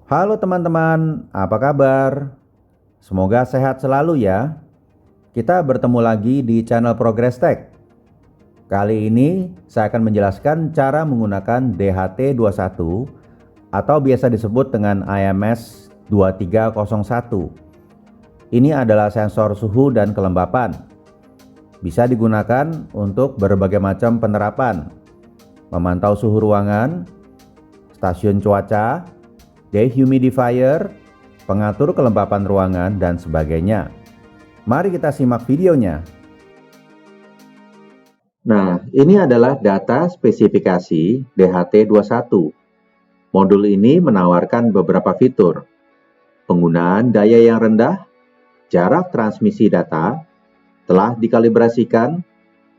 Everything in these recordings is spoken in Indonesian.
Halo teman-teman, apa kabar? Semoga sehat selalu ya. Kita bertemu lagi di channel Progress Tech. Kali ini saya akan menjelaskan cara menggunakan DHT21 atau biasa disebut dengan IMS 2301. Ini adalah sensor suhu dan kelembapan. Bisa digunakan untuk berbagai macam penerapan. Memantau suhu ruangan, stasiun cuaca, dehumidifier, pengatur kelembapan ruangan, dan sebagainya. Mari kita simak videonya. Nah, ini adalah data spesifikasi DHT21. Modul ini menawarkan beberapa fitur. Penggunaan daya yang rendah, jarak transmisi data, telah dikalibrasikan,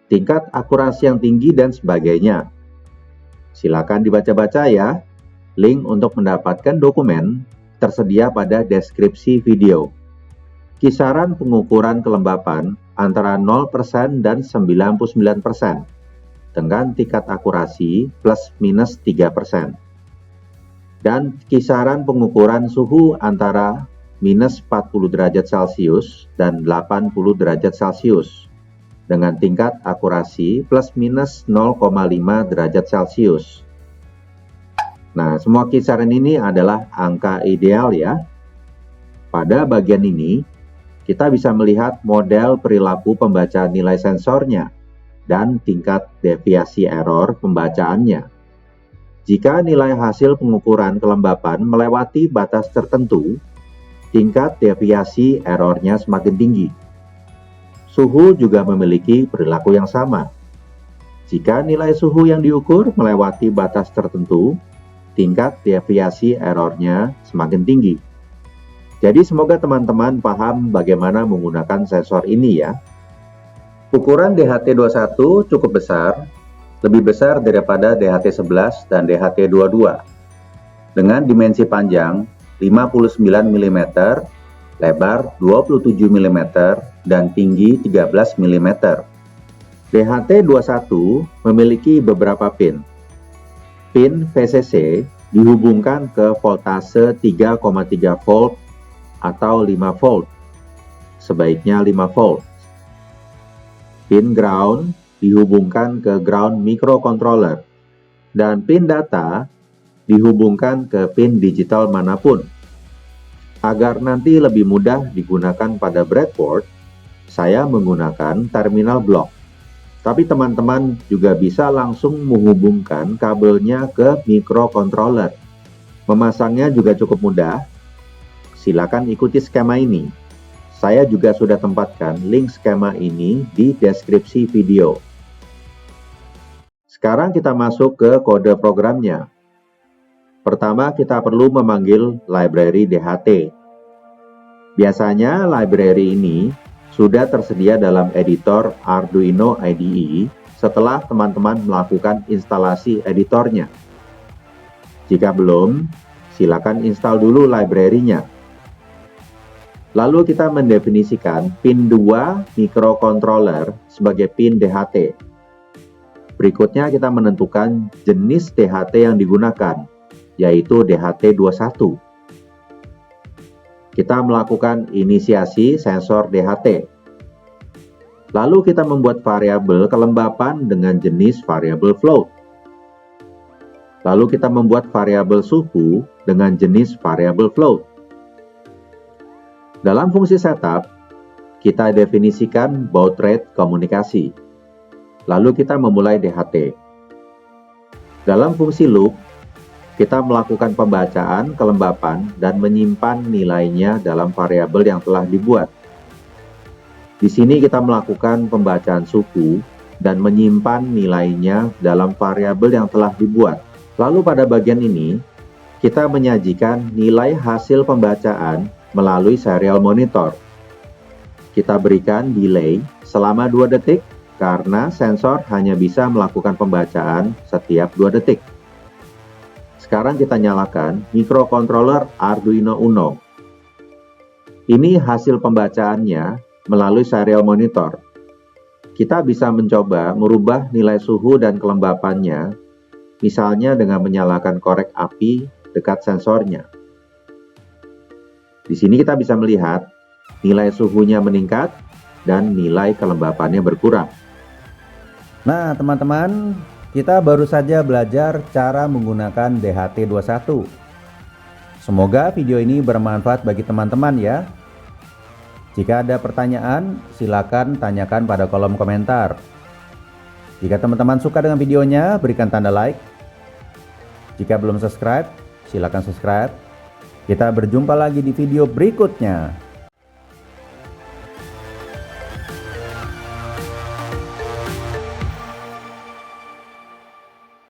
tingkat akurasi yang tinggi, dan sebagainya. Silakan dibaca-baca ya. Link untuk mendapatkan dokumen tersedia pada deskripsi video. Kisaran pengukuran kelembapan antara 0% dan 99% dengan tingkat akurasi plus minus 3%. Dan kisaran pengukuran suhu antara minus 40 derajat Celcius dan 80 derajat Celcius dengan tingkat akurasi plus minus 0,5 derajat Celcius. Nah, semua kisaran ini adalah angka ideal ya. Pada bagian ini, kita bisa melihat model perilaku pembacaan nilai sensornya dan tingkat deviasi error pembacaannya. Jika nilai hasil pengukuran kelembapan melewati batas tertentu, tingkat deviasi errornya semakin tinggi. Suhu juga memiliki perilaku yang sama. Jika nilai suhu yang diukur melewati batas tertentu, tingkat deviasi errornya semakin tinggi. Jadi semoga teman-teman paham bagaimana menggunakan sensor ini ya. Ukuran DHT21 cukup besar, lebih besar daripada DHT11 dan DHT22. Dengan dimensi panjang 59 mm, lebar 27 mm, dan tinggi 13 mm. DHT21 memiliki beberapa pin. Pin VCC dihubungkan ke voltase 3,3 volt atau 5 volt, sebaiknya 5 volt. Pin ground dihubungkan ke ground microcontroller, dan pin data dihubungkan ke pin digital manapun. Agar nanti lebih mudah digunakan pada breadboard, saya menggunakan terminal block. Tapi teman-teman juga bisa langsung menghubungkan kabelnya ke microcontroller. Memasangnya juga cukup mudah. Silakan ikuti skema ini. Saya juga sudah tempatkan link skema ini di deskripsi video. Sekarang kita masuk ke kode programnya. Pertama, kita perlu memanggil library DHT. Biasanya library ini sudah tersedia dalam editor Arduino IDE setelah teman-teman melakukan instalasi editornya. Jika belum, silakan install dulu library-nya. Lalu kita mendefinisikan pin 2 microcontroller sebagai pin DHT. Berikutnya kita menentukan jenis DHT yang digunakan, yaitu DHT21. Kita melakukan inisiasi sensor DHT. Lalu kita membuat variabel kelembapan dengan jenis variabel float. Lalu kita membuat variabel suhu dengan jenis variabel float. Dalam fungsi setup, kita definisikan baud rate komunikasi. Lalu kita memulai DHT. Dalam fungsi loop, kita melakukan pembacaan kelembapan dan menyimpan nilainya dalam variabel yang telah dibuat. Di sini kita melakukan pembacaan suhu dan menyimpan nilainya dalam variabel yang telah dibuat. Lalu pada bagian ini, kita menyajikan nilai hasil pembacaan melalui serial monitor. Kita berikan delay selama 2 detik karena sensor hanya bisa melakukan pembacaan setiap 2 detik. Sekarang kita nyalakan microcontroller Arduino Uno. Ini hasil pembacaannya melalui serial monitor. Kita bisa mencoba merubah nilai suhu dan kelembapannya, misalnya dengan menyalakan korek api dekat sensornya. Di sini kita bisa melihat nilai suhunya meningkat dan nilai kelembapannya berkurang. Nah, teman-teman, kita baru saja belajar cara menggunakan DHT21. Semoga video ini bermanfaat bagi teman-teman ya. Jika ada pertanyaan, silakan tanyakan pada kolom komentar. Jika teman-teman suka dengan videonya, berikan tanda like. Jika belum subscribe, silakan subscribe. Kita berjumpa lagi di video berikutnya.